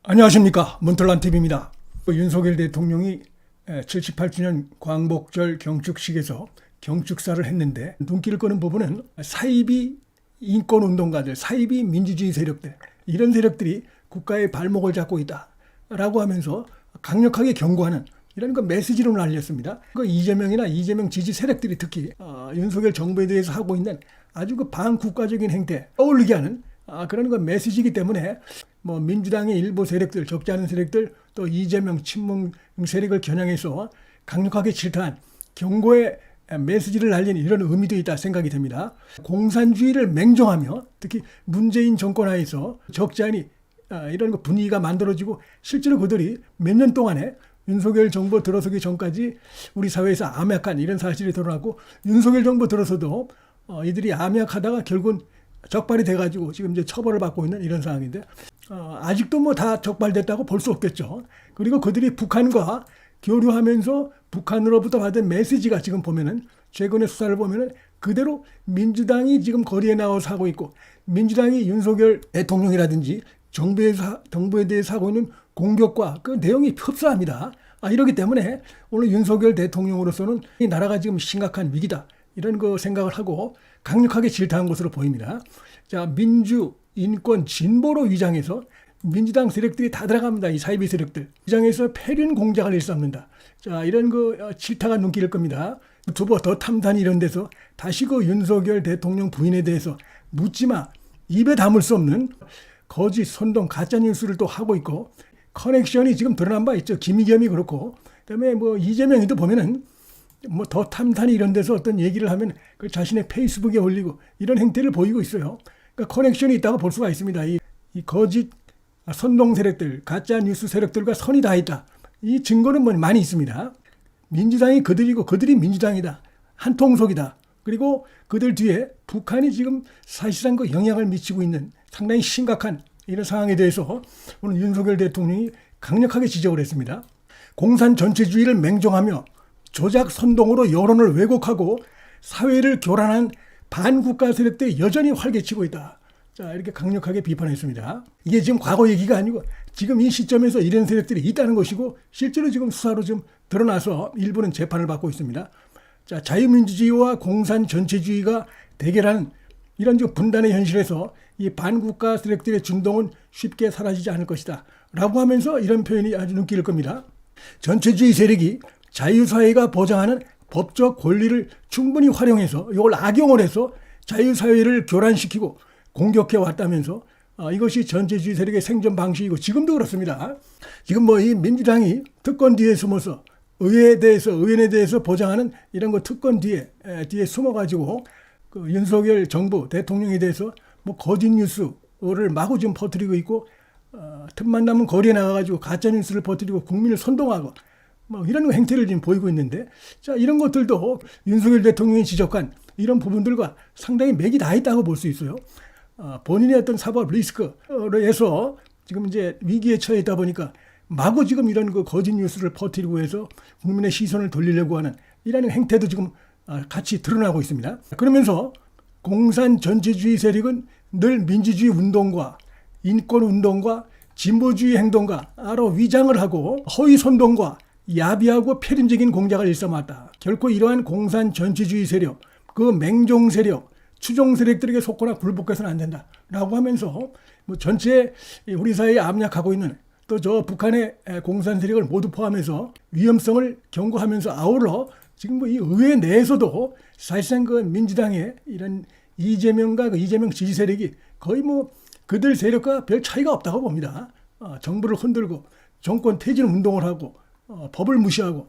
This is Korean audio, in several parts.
안녕하십니까, 문틀란TV입니다. 윤석열 대통령이 78주년 광복절 경축식에서 경축사를 했는데 눈길을 끄는 부분은 사이비 인권운동가들, 사이비 민주주의 세력들, 이런 세력들이 국가의 발목을 잡고 있다라고 하면서 강력하게 경고하는 이런 메시지로 날렸습니다. 이재명이나 이재명 지지 세력들이 특히 윤석열 정부에 대해서 하고 있는 아주 반국가적인 행태 떠올리게 하는 그런 메시지이기 때문에 민주당의 일부 세력들, 적지 않은 세력들, 또 이재명 친문 세력을 겨냥해서 강력하게 질타한 경고의 메시지를 날린 이런 의미도 있다 생각이 됩니다. 공산주의를 맹종하며 특히 문재인 정권 하에서 적지 않은 이런 분위기가 만들어지고 실제로 그들이 몇 년 동안에 윤석열 정부 들어서기 전까지 우리 사회에서 암약한 이런 사실이 드러나고 윤석열 정부 들어서도 이들이 암약하다가 결국은 적발이 돼가지고 지금 이제 처벌을 받고 있는 이런 상황인데 아직도 다 적발됐다고 볼 수 없겠죠. 그리고 그들이 북한과 교류하면서 북한으로부터 받은 메시지가 지금 보면은 최근의 수사를 보면은 그대로 민주당이 지금 거리에 나와서 하고 있고 민주당이 윤석열 대통령이라든지 정부에 대해서 하고 있는 공격과 그 내용이 흡사합니다. 이러기 때문에 오늘 윤석열 대통령으로서는 이 나라가 지금 심각한 위기다. 이런 생각을 하고 강력하게 질타한 것으로 보입니다. 자, 민주, 인권, 진보로 위장해서 민주당 세력들이 다 들어갑니다. 이 사이비 세력들. 위장해서 폐륜 공작을 일삼는다. 자, 이런 질타가 눈길을 끕니다. 유튜버 더 탐단 이런 데서 다시 윤석열 대통령 부인에 대해서 묻지마, 입에 담을 수 없는 거짓, 선동, 가짜뉴스를 또 하고 있고 커넥션이 지금 드러난 바 있죠. 김의겸이 그렇고 그다음에 이재명이도 보면은 더 탐탄이 이런 데서 어떤 얘기를 하면 그 자신의 페이스북에 올리고 이런 행태를 보이고 있어요. 그러니까 커넥션이 있다고 볼 수가 있습니다. 이 거짓 선동 세력들, 가짜 뉴스 세력들과 선이 다 있다. 이 증거는 많이 있습니다. 민주당이 그들이고 그들이 민주당이다. 한 통속이다. 그리고 그들 뒤에 북한이 지금 사실상 영향을 미치고 있는 상당히 심각한 이런 상황에 대해서 오늘 윤석열 대통령이 강력하게 지적을 했습니다. 공산 전체주의를 맹종하며 조작 선동으로 여론을 왜곡하고 사회를 교란한 반국가 세력들이 여전히 활개치고 있다. 자, 이렇게 강력하게 비판했습니다. 이게 지금 과거 얘기가 아니고 지금 이 시점에서 이런 세력들이 있다는 것이고 실제로 지금 수사로 좀 드러나서 일부는 재판을 받고 있습니다. 자, 자유민주주의와 공산 전체주의가 대결하는 이런 분단의 현실에서 이 반국가 세력들의 준동은 쉽게 사라지지 않을 것이다. 라고 하면서 이런 표현이 아주 눈길을 끕니다. 전체주의 세력이 자유사회가 보장하는 법적 권리를 충분히 활용해서 이걸 악용을 해서 자유사회를 교란시키고 공격해 왔다면서 이것이 전체주의 세력의 생존 방식이고 지금도 그렇습니다. 지금 이 민주당이 특권 뒤에 숨어서 의원에 대해서 보장하는 이런 특권 뒤에 숨어가지고 윤석열 정부 대통령에 대해서 거짓 뉴스를 마구 지금 퍼뜨리고 있고 틈만 나면 거리에 나가가지고 가짜 뉴스를 퍼뜨리고 국민을 선동하고 이런 행태를 지금 보이고 있는데 자, 이런 것들도 윤석열 대통령이 지적한 이런 부분들과 상당히 맥이 다 있다고 볼 수 있어요. 본인의 어떤 사법 리스크에서 지금 이제 위기에 처해 있다 보니까 마구 지금 이런 거짓 뉴스를 퍼뜨리고 해서 국민의 시선을 돌리려고 하는 이런 행태도 지금 같이 드러나고 있습니다. 그러면서 공산 전체주의 세력은 늘 민주주의 운동과 인권 운동과 진보주의 행동과 위장을 하고 허위 선동과 야비하고 폐륜적인 공작을 일삼았다. 결코 이러한 공산 전체주의 세력, 맹종 세력, 추종 세력들에게 속거나 굴복해서는 안 된다. 라고 하면서 전체 우리 사회에 압력하고 있는 또 저 북한의 공산 세력을 모두 포함해서 위험성을 경고하면서 아울러 지금 이 의회 내에서도 사실상 민주당의 이런 이재명과 이재명 지지 세력이 거의 그들 세력과 별 차이가 없다고 봅니다. 정부를 흔들고 정권 퇴진 운동을 하고 법을 무시하고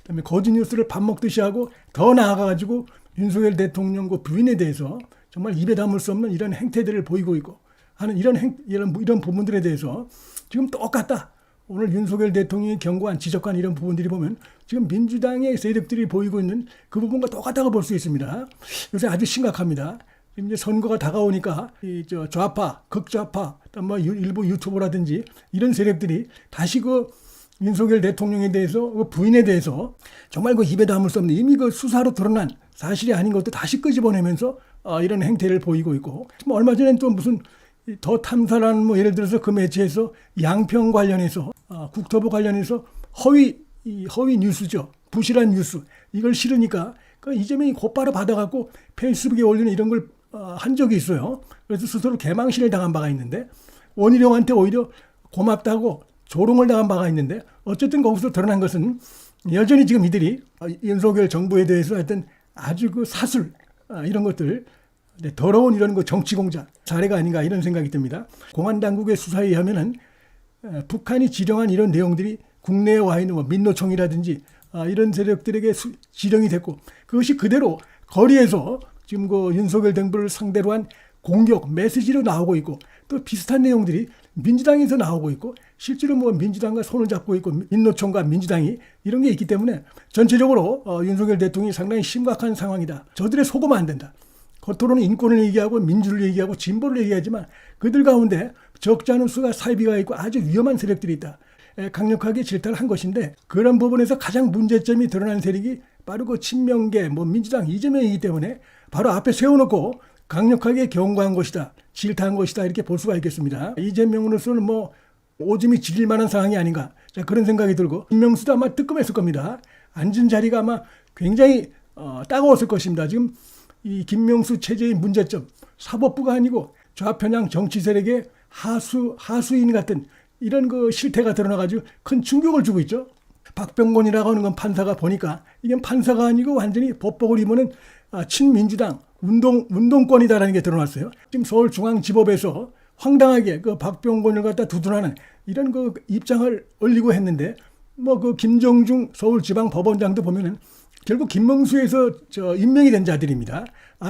그다음에 거짓 뉴스를 밥 먹듯이 하고 더 나아가가지고 윤석열 대통령 부인에 대해서 정말 입에 담을 수 없는 이런 행태들을 보이고 있고 하는 이런 부분들에 대해서 지금 똑같다. 오늘 윤석열 대통령이 경고한 지적한 이런 부분들이 보면 지금 민주당의 세력들이 보이고 있는 그 부분과 똑같다고 볼 수 있습니다. 요새 아주 심각합니다. 지금 이제 선거가 다가오니까 좌파, 극좌파, 일부 유튜버라든지 이런 세력들이 다시 윤석열 대통령에 대해서 부인에 대해서 정말 입에 담을 수 없는 이미 수사로 드러난 사실이 아닌 것도 다시 끄집어내면서 이런 행태를 보이고 있고 얼마 전에 또 무슨 더 탐사라는 뭐 예를 들어서 그 매체에서 양평 관련해서 국토부 관련해서 허위 뉴스죠. 부실한 뉴스 이걸 실으니까 그 이재명이 곧바로 받아갖고 페이스북에 올리는 이런 걸 한 적이 있어요. 그래서 스스로 개망신을 당한 바가 있는데 원희룡한테 오히려 고맙다고 조롱을 당한 바가 있는데 어쨌든 거기서 드러난 것은 여전히 지금 이들이 윤석열 정부에 대해서 하여튼 아주 그 사술 이런 것들 더러운 이런 거 정치 공작 사례가 아닌가 이런 생각이 듭니다. 공안 당국의 수사에 의하면은 북한이 지령한 이런 내용들이 국내에 와 있는 뭐 민노총이라든지 이런 세력들에게 지령이 됐고 그것이 그대로 거리에서 지금 그 윤석열 정부를 상대로 한 공격 메시지로 나오고 있고 또 비슷한 내용들이 민주당에서 나오고 있고 실제로 뭐 민주당과 손을 잡고 있고 민노총과 민주당이 이런 게 있기 때문에 전체적으로 윤석열 대통령이 상당히 심각한 상황이다. 저들의 속으면 안 된다. 겉으로는 인권을 얘기하고 민주를 얘기하고 진보를 얘기하지만 그들 가운데 적지 않은 수가 사이비가 있고 아주 위험한 세력들이 있다. 강력하게 질타를 한 것인데 그런 부분에서 가장 문제점이 드러난 세력이 바로 그 친명계 민주당 이재명이기 때문에 바로 앞에 세워놓고 강력하게 경고한 것이다. 질타한 것이다. 이렇게 볼 수가 있겠습니다. 이재명으로서는 뭐 오줌이 질릴 만한 상황이 아닌가. 자, 그런 생각이 들고 김명수도 아마 뜨끔했을 겁니다. 앉은 자리가 아마 굉장히 따가웠을 것입니다. 지금 이 김명수 체제의 문제점 사법부가 아니고 좌편향 정치 세력의 하수인 같은 이런 그 실태가 드러나가지고 큰 충격을 주고 있죠. 박병곤이라고 하는 건 판사가 보니까 이게 판사가 아니고 완전히 법복을 입으면 친민주당 운동권이다라는 게 드러났어요. 지금 서울중앙지법에서 황당하게 그 박병곤을 갖다 두둔하는 이런 그 입장을 올리고 했는데 뭐 그 김정중 서울지방법원장도 보면은 결국 김명수에서 임명이 된 자들입니다.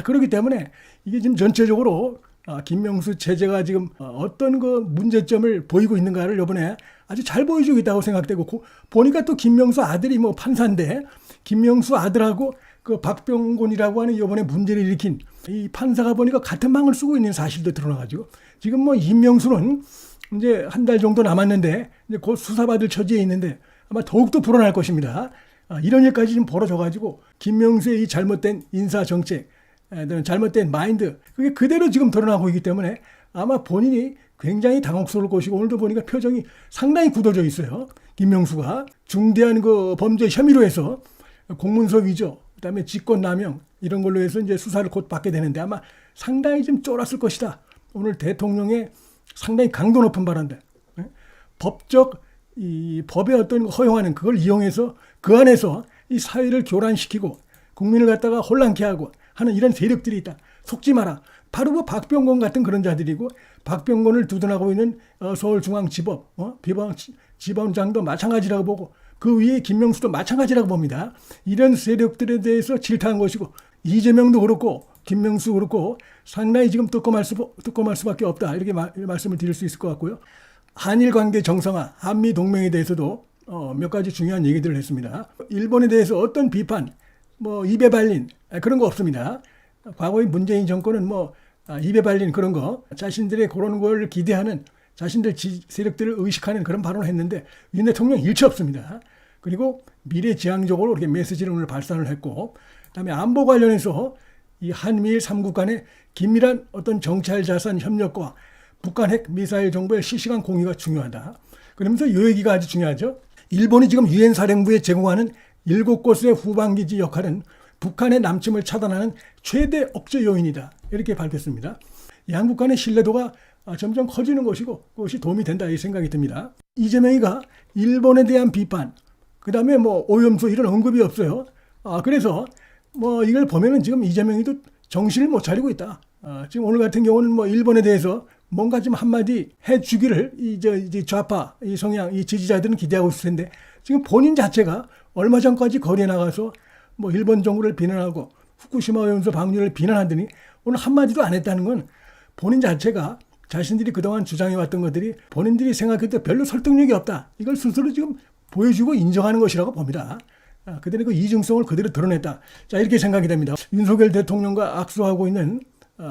그렇기 때문에 이게 지금 전체적으로 김명수 체제가 지금 어떤 그 문제점을 보이고 있는가를 이번에 아주 잘 보여주고 있다고 생각되고 보니까 또 김명수 아들이 뭐 판사인데 김명수 아들하고 그 박병곤이라고 하는 이번에 문제를 일으킨 이 판사가 보니까 같은 방을 쓰고 있는 사실도 드러나가지고 지금 뭐 임명수는 이제 한 달 정도 남았는데 이제 곧 수사받을 처지에 있는데 아마 더욱더 불어날 것입니다. 이런 일까지 지금 벌어져가지고 김명수의 이 잘못된 인사 정책, 잘못된 마인드 그게 그대로 지금 드러나고 있기 때문에 아마 본인이 굉장히 당혹스러울 것이고 오늘도 보니까 표정이 상당히 굳어져 있어요. 김명수가 중대한 그 범죄 혐의로 해서 공문서 위조, 그다음에 직권남용 이런 걸로 해서 이제 수사를 곧 받게 되는데 아마 상당히 좀 쫄았을 것이다. 오늘 대통령의 상당히 강도 높은 발언들, 법적 이 법의 어떤 허용하는 그걸 이용해서 그 안에서 이 사회를 교란시키고 국민을 갖다가 혼란케 하고 하는 이런 세력들이 있다. 속지 마라. 바로 그 박병곤 같은 그런 자들이고 박병곤을 두둔하고 있는 서울중앙지법 지법장도 마찬가지라고 보고 그 위에 김명수도 마찬가지라고 봅니다. 이런 세력들에 대해서 질타한 것이고 이재명도 그렇고 김명수 그렇고 상당히 지금 뜨끔할 수밖에 없다. 이렇게 말씀을 드릴 수 있을 것 같고요. 한일 관계 정상화, 한미 동맹에 대해서도 몇 가지 중요한 얘기들을 했습니다. 일본에 대해서 어떤 비판, 뭐 입에 발린 그런 거 없습니다. 과거의 문재인 정권은 뭐 입에 발린 그런 거 자신들의 그런 걸 기대하는 자신들 세력들을 의식하는 그런 발언을 했는데 윤 대통령 일체 없습니다. 그리고 미래지향적으로 이렇게 메시지를 오늘 발산을 했고 그다음에 안보 관련해서 이 한미일 3국 간의 긴밀한 어떤 정찰 자산 협력과 북한 핵 미사일 정보의 실시간 공유가 중요하다. 그러면서 이 얘기가 아주 중요하죠. 일본이 지금 유엔 사령부에 제공하는 7곳의 후방기지 역할은 북한의 남침을 차단하는 최대 억제 요인이다. 이렇게 밝혔습니다. 양국 간의 신뢰도가 점점 커지는 것이고 그것이 도움이 된다 이 생각이 듭니다. 이재명이가 일본에 대한 비판, 그 다음에 뭐 오염수 이런 언급이 없어요. 그래서 뭐 이걸 보면은 지금 이재명이도 정신을 못 차리고 있다. 지금 오늘 같은 경우는 뭐 일본에 대해서 뭔가 좀 한마디 해주기를 이 좌파, 이 성향, 이 지지자들은 기대하고 있을 텐데 지금 본인 자체가 얼마 전까지 거리에 나가서 뭐 일본 정부를 비난하고 후쿠시마 오염수 방류를 비난하더니 오늘 한마디도 안 했다는 건 본인 자체가 자신들이 그동안 주장해왔던 것들이 본인들이 생각할 때 별로 설득력이 없다. 이걸 스스로 지금 보여주고 인정하는 것이라고 봅니다. 그들의 그 이중성을 그대로 드러냈다. 자, 이렇게 생각이 됩니다. 윤석열 대통령과 악수하고 있는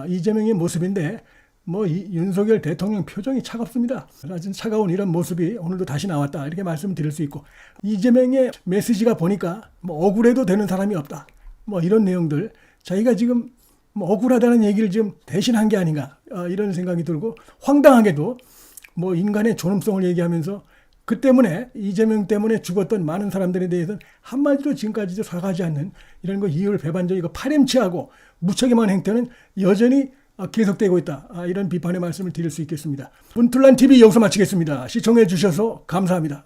이재명의 모습인데 뭐 이 윤석열 대통령 표정이 차갑습니다. 아주 차가운 이런 모습이 오늘도 다시 나왔다. 이렇게 말씀드릴 수 있고 이재명의 메시지가 보니까 뭐 억울해도 되는 사람이 없다. 뭐 이런 내용들 자기가 지금 뭐 억울하다는 얘기를 좀 대신한 게 아닌가 이런 생각이 들고 황당하게도 뭐 인간의 존엄성을 얘기하면서 그 때문에 이재명 때문에 죽었던 많은 사람들에 대해서는 한마디로 지금까지도 사과하지 않는 이런 거 이율 배반적 이거 파렴치하고 무책임한 행태는 여전히 계속되고 있다. 이런 비판의 말씀을 드릴 수 있겠습니다. 문틀란 TV 여기서 마치겠습니다. 시청해 주셔서 감사합니다.